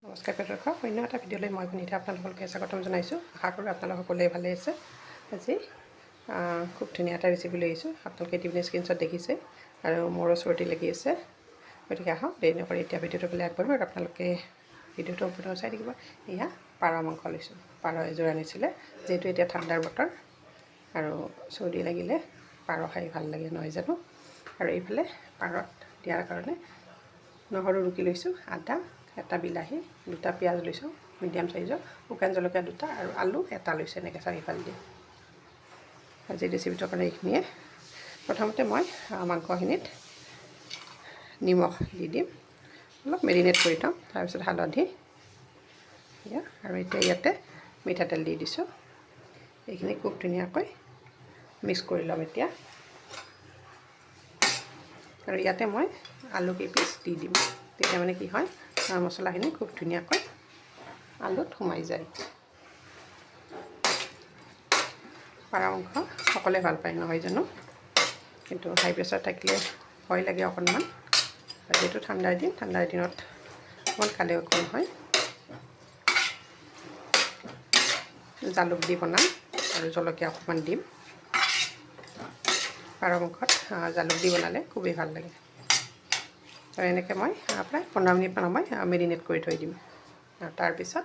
নমস্কাৰ প্ৰিয় দৰ্শক, অন্য এটা ভিডিঅ'লৈ মই ভনীতে আপোনালোককে স্বাগতম জনাইছোঁ। আশা কৰোঁ আপোনালোক সকলোৱে ভালে আছে। আজি খুব ধুনীয়া এটা ৰেচিপি লৈ আহিছোঁ। আপোনালোকে ইতিমধ্যে স্ক্ৰীনশ্বট দেখিছে আৰু মোৰো চৰ্দি লাগি আছে। গতিকে আহক দেৰি নকৰি এতিয়া ভিডিঅ'টো ফালে আগবাঢ়োঁ আৰু আপোনালোকে ভিডিঅ'টো সম্পূৰ্ণ চাই থাকিব। এয়া পাৰ মাংস লৈছোঁ। পাৰ এযোৰ আনিছিলে, যিহেতু এতিয়া ঠাণ্ডাৰ বতৰ আৰু চৰ্দি লাগিলে পাৰ খাই ভাল লাগে নহয় জানো। আৰু এইফালে পাৰত দিয়াৰ কাৰণে নহৰু ৰুকি লৈছোঁ, আদা, এটা বিলাহী, দুটা পিঁয়াজ লৈছোঁ মিডিয়াম চাইজৰ, শুকান জলকীয়া দুটা আৰু আলু এটা লৈছোঁ এনেকৈ চাৰিফাল দি। আজি ৰেচিপিটোৰ কাৰণে এইখিনিয়ে। প্ৰথমতে মই মাংসখিনিত নিমখ দি দিম, অলপ মেৰিনেট কৰি থওঁ, তাৰপিছত হালধি আৰু এতিয়া ইয়াতে মিঠাতেল দি দিছোঁ। এইখিনি খুব ধুনীয়াকৈ মিক্স কৰি ল'ম এতিয়া। আৰু ইয়াতে মই আলু কেইপিচ দি দিম, তেতিয়া মানে কি হয় মছলাখিনি খুব ধুনীয়াকৈ আলুত সোমাই যায়। পাৰ মাংস সকলোৱে ভাল পায় নহয় জানো, কিন্তু হাই প্ৰেছাৰ থাকিলে ভয় লাগে অকণমান। যিহেতু ঠাণ্ডাৰ দিনত অকণমান খালেও কম হয়। জালুক দি বনাম আৰু জলকীয়া অকণমান দিম। পাৰ মাংসত জালুক দি বনালে খুবেই ভাল লাগে। আৰু এনেকৈ মই প্ৰায় 15 মিনিটমান মই মেৰিনেট কৰি থৈ দিম, আৰু তাৰপিছত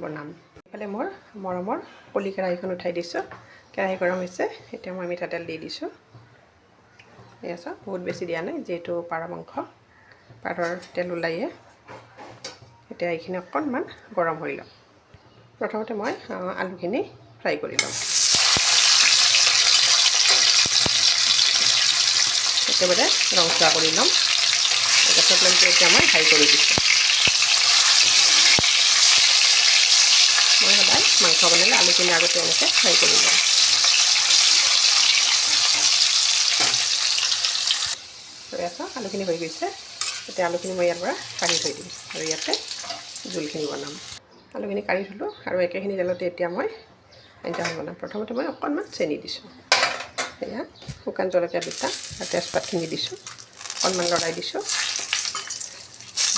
বনাম। এইফালে মোৰ মৰমৰ কলি কেৰাহীখন উঠাই দিছোঁ। কেৰাহী গৰম হৈছে, এতিয়া মই মিঠাতেল দি দিছোঁ। এয়া চাওক, বহুত বেছি দিয়া নাই, যিহেতু পাৰ মাংস পাৰৰ তেল ওলায়ে। এতিয়া এইখিনি অকণমান গৰম হৈ ল'ম। প্ৰথমতে মই আলুখিনি ফ্ৰাই কৰি ল'ম। একেবাৰে ৰংচোৱা কৰি ল'ম। গেছৰ ফ্লেমটো এতিয়া মই হাই কৰি দিছোঁ। মই সদায় মাংস বনালে আলুখিনি আগতে এনেকৈ ফ্ৰাই কৰি ল'ম। আলুখিনি হৈ গৈছে, এতিয়া আলুখিনি মই ইয়াৰ পৰা কাঢ়ি থৈ দিম আৰু ইয়াতে জোলখিনি বনাম। আলুখিনি কাঢ়ি থলোঁ আৰু একেখিনি তেলতে এতিয়া মই আঞ্জাখন বনাম। প্ৰথমতে মই অকণমান চেনি দিছোঁ, এয়া শুকান জলকীয়া দুটা আৰু তেজপাতখিনি দিছোঁ, অকণমান লৰাই দিছোঁ।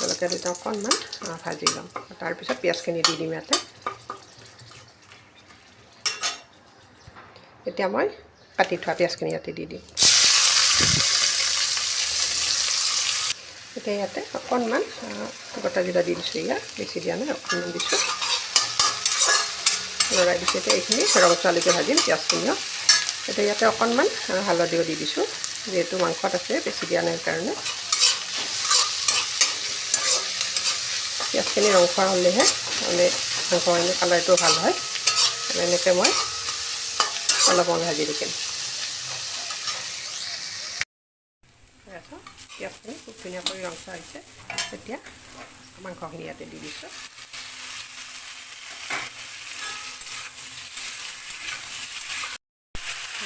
জলকীয়া দুটা অকণমান ভাজি ল'ম, তাৰপিছত পিঁয়াজখিনি দি দিম ইয়াতে। এতিয়া মই কাটি থোৱা পিঁয়াজখিনি ইয়াতে দি দিম। এতিয়া ইয়াতে অকণমান গোটা জিৰা দি দিছোঁ, ইয়াত বেছি দিয়া নাই, অকণমান দিছোঁ, লৰাই দিছোঁ। এতিয়া এইখিনি ৰংচোৱালৈকে ভাজিম পিঁয়াজখিনিও। এতিয়া ইয়াতে অকণমান হালধিও দি দিছোঁ, যিহেতু মাংসত আছে, বেছি দিয়া নাই কাৰণে। পিঁয়াজখিনি ৰংচোৱা হ'লেহে মানে মাংসখিনি কালাৰটো ভাল হয়। আৰু এনেকৈ মই অলপমান ভাজি থাকিম। পিঁয়াজখিনি খুব ধুনীয়াকৈ ৰংচোৱা হৈছে। এতিয়া মাংসখিনি ইয়াতে দি দিছোঁ।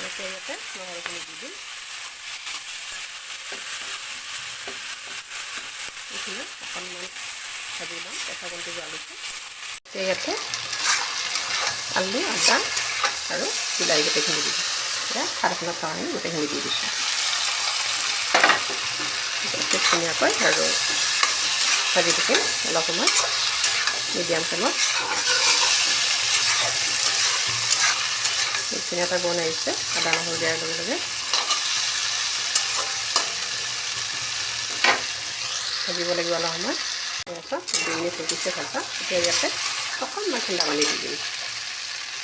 এতিয়া ইয়াতে নহৰুখিনি দি দিম। এইখিনি অকণমান ভাজি ল'ম, কেঁচা জলকীয়া দি আলুটো। এতিয়া ইয়াতে আলু, আদা আৰু বিলাহী গোটেইখিনি দি দিম। এতিয়া খাৰখনত কাৰণে গোটেইখিনি দি দিছোঁ। খুব ধুনীয়াকৈ আৰু ভাজি থাকিম অলপ সময় মিডিয়াম ফ্লেমত। ধুনীয়াকৈ বন আহিছে আদা নহৰু দিয়াৰ লগে লগে। ভাজিব লাগিব অলপ সময়। 2 মিনিট হৈ গৈছে ভাজা। এতিয়া ইয়াতে অকণমান ঠাণ্ডা পানী দি দিম।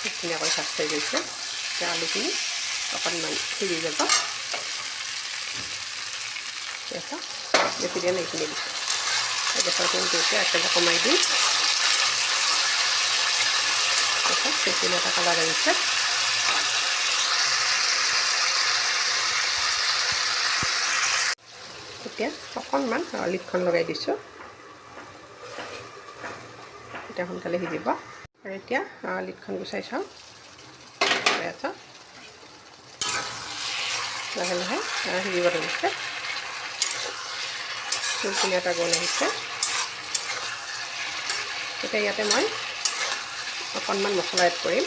খুব ধুনীয়াকৈ ভাজ খাই গৈছে। এতিয়া আলুখিনি অকণমান সিজি যাব। বেছি দিয়া নাই, এইখিনি দিছোঁ। গেছৰ ফ্লেমটো এতিয়া একেবাৰে কমাই দিম। খুব ধুনীয়া এটা কালাৰ আহিছে। এতিয়া অকণমান লিডখন লগাই দিছোঁ, এতিয়া সোনকালে সিজিব। আৰু এতিয়া লিডখন গুচাই চাওঁ, লাহে লাহে সিজিব ধৰিছে। খুব ধুনীয়া এটা গোন্ধ আহিছে। এতিয়া ইয়াতে মই অকণমান মছলা এড কৰিম।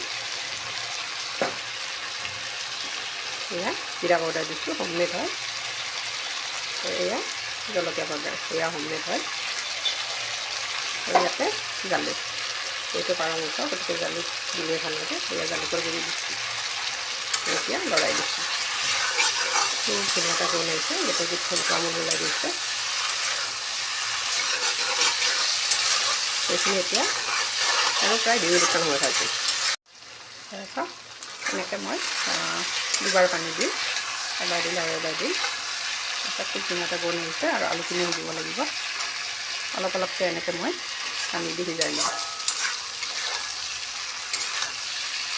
এয়া জিৰা পাউডাৰ দিছোঁ, হোমমেড হয়। এয়া জলকীয়া পাউডাৰ, এয়া হোমমেড হয়। আৰু ইয়াতে জালুক, এইটো পাৰ মাংস গতিকে জালুক দিলে ভাল লাগে। সেয়া জালুকৰ গুড়ি দিছোঁ, এতিয়া লৰাই দিছোঁ। খুব ধুনীয়া এটা গোন্ধ আহিছে, গোটেই পিঠলটো আমোল ওলাই দিছে। এইখিনি এতিয়া আৰু প্ৰায় 2 মিনিটমান সময় ভাজিম। তাৰপিছত এনেকৈ মই দুবাৰ পানী দিম, এবাৰ দিলে আৰু এবাৰ দিম। তাৰপিছত খুব ধুনীয়া এটা গোন্ধ আহিছে আৰু আলুখিনিও দিব লাগিব। অলপ অলপকৈ এনেকৈ মই পানী দি সিজাই লওঁ।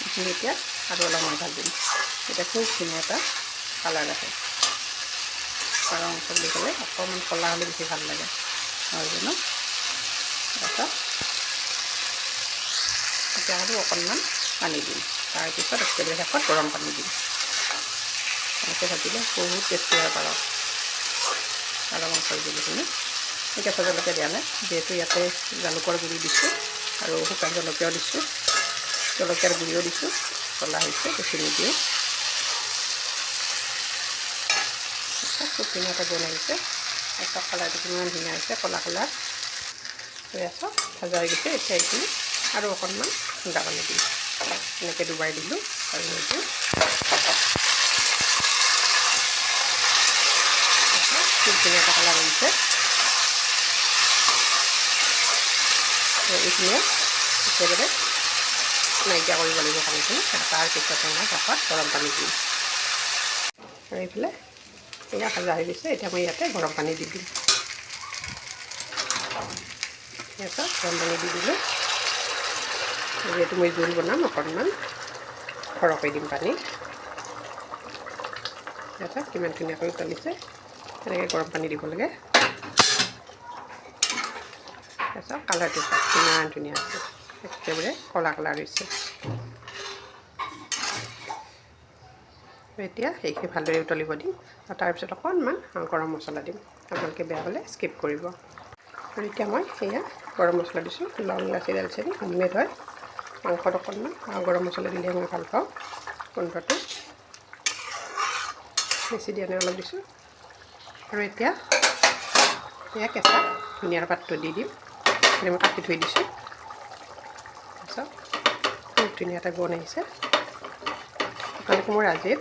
এইখিনি এতিয়া আৰু অলপ মই ভাজিম। এতিয়া খুব ধুনীয়া এটা কালাৰ আহে। পাৰ মাংস বুলি ক'লে অকণমান ক'লা হ'লে বেছি ভাল লাগে নহয় জানো। তাৰপিছত এতিয়া আৰু অকণমান পানী দিম, তাৰপিছত একেবাৰে শেষত গৰম পানী দিম। এনেকৈ ভাজিলে বহুত টেষ্টি হয় পাৰ মাংসৰ জোলখিনি। কেঁচা জলকীয়া দিয়া নাই, যিহেতু ইয়াতে জালুকৰ গুড়ি দিছোঁ আৰু শুকান জলকীয়াও দিছোঁ, জলকীয়াৰ গুড়িও দিছোঁ, ক'লা হৈছে বেছি নিদিওঁ। খুব ধুনীয়া এটা গোন্ধ আহিছে। তাৰপিছত কালাৰটো কিমান ধুনীয়া হৈছে, ক'লা কালাৰ হৈ আছে, ভাজা হৈ গৈছে। এতিয়া এইখিনি আৰু অকণমান ঠাণ্ডা পানী দিম, এনেকৈ দুবাৰ দিলোঁ আৰু নিদিওঁ। খুব ধুনীয়া এটা কালাৰ আহিছে। এইখিনিয়ে একেবাৰে নাইকিয়া কৰিব লাগিব পানীখিনি। তাৰপিছতে মই শেষত গৰম পানী দিম আৰু এইফালে এয়া ভাজা হৈ গৈছে। এতিয়া মই ইয়াতে গৰম পানী দি দিম। তাৰপিছত গৰম পানী দি দিলোঁ, যিহেতু মই জোল বনাম অকণমান সৰহকৈ দিম পানী। তাৰপিছত কিমান ধুনীয়াকৈ উতলিছে, এনেকৈ গৰম পানী দিব লাগে। তাৰপিছত কালাৰটো কিমান ধুনীয়া আছে, একেবাৰে ক'লা কালাৰ হৈছে। এতিয়া সেইখিনি ভালদৰে উতলিব দিম আৰু তাৰপিছত অকণমান গৰম মছলা দিম। আপোনালোকে বেয়া হ'লে স্কিপ কৰিব। আৰু এতিয়া মই সেয়া গৰম মছলা দিছোঁ, লং, ইলাচি, দালচেনি হোমমেড হয়। মাংসত অকণমান গৰম মছলা দিলে মই ভাল পাওঁ, গোন্ধটো বেছি দিয়া নাই, অলপ দিছোঁ। আৰু এতিয়া সেয়া কেঁচা ধনিয়াৰ পাতটো দি দিম, সেইখিনি মই কাটি থৈ দিছোঁ। তাৰপিছত খুব ধুনীয়া এটা গোন্ধ আহিছে। আপোনালোকে মোৰ আজিৰ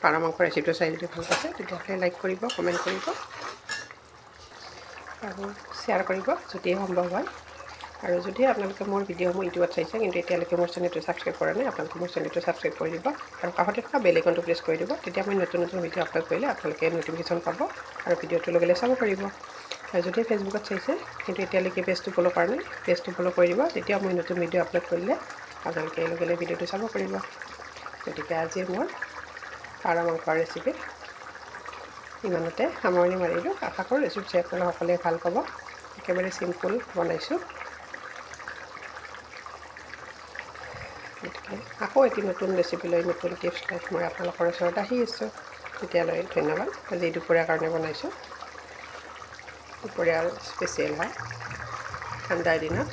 পাৰ মাংসৰ ৰেচিপিটো চাই যদি ভাল পাইছে তেতিয়াহ'লে লাইক কৰিব, কমেণ্ট কৰিব আৰু শ্বেয়াৰ কৰিব যদিহে সম্ভৱ হয়। আৰু যদি আপোনালোকে মোৰ ভিডিঅ'সমূহ ইউটিউবত চাইছে কিন্তু এতিয়ালৈকে মোৰ চেনেলটো ছাবস্ক্ৰাইব কৰা নাই, আপোনালোকে মোৰ চেনেলটো ছাবস্ক্ৰাইব কৰি দিব আৰু কাষতে থকা বেল আইকনটো প্ৰেছ কৰি দিব। তেতিয়া মই নতুন নতুন ভিডিঅ' আপলোড কৰিলে আপোনালোকে ন'টিফিকেশ্যন পাব আৰু ভিডিঅ'টো লগে লগে চাব পাৰিব। আৰু যদি ফেচবুকত চাইছে কিন্তু এতিয়ালৈকে পেজটো ফ'ল' কৰা নাই, পেজটো ফ'ল' কৰি দিব। তেতিয়া মই নতুন ভিডিঅ' আপলোড কৰিলে আপোনালোকে লগে লগে ভিডিঅ'টো চাব পাৰিব। গতিকে আজি মোৰ পাৰ মাংসৰ ৰেচিপি ইমানতে সামৰণি মাৰিলোঁ। আশা কৰোঁ ৰেচিপি চাই আপোনালোকে সকলোৱে ভাল পাব। একেবাৰে চিম্পুল বনাইছোঁ। গতিকে আকৌ এটি নতুন ৰেচিপি লৈ, নতুন টিপছ লৈ মই আপোনালোকৰ ওচৰত আহি আছোঁ। তেতিয়ালৈ ধন্যবাদ। আজি দুপৰীয়াৰ কাৰণে বনাইছোঁ, দুপৰীয়াৰ স্পেচিয়েল হয়। ঠাণ্ডাৰ দিনত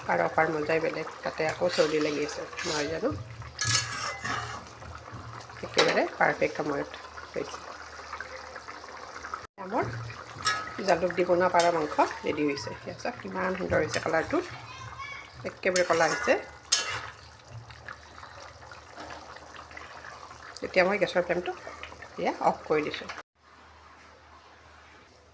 পাৰ খোৱাৰ মজাই বেলেগ, তাতে আকৌ চৰ্দি লাগি আছে নহয় জানো। একেবাৰে পাৰফেক্ট সময়ত হৈছে। আমাৰ জালুক দি বনোৱা পাৰ মাংস ৰেডি হৈছে। সেয়া চাওক কিমান সুন্দৰ হৈছে, কালাৰটো একেবাৰে ক'লা হৈছে। এতিয়া মই গেছৰ ফ্লেমটো এয়া অফ কৰি দিছোঁ।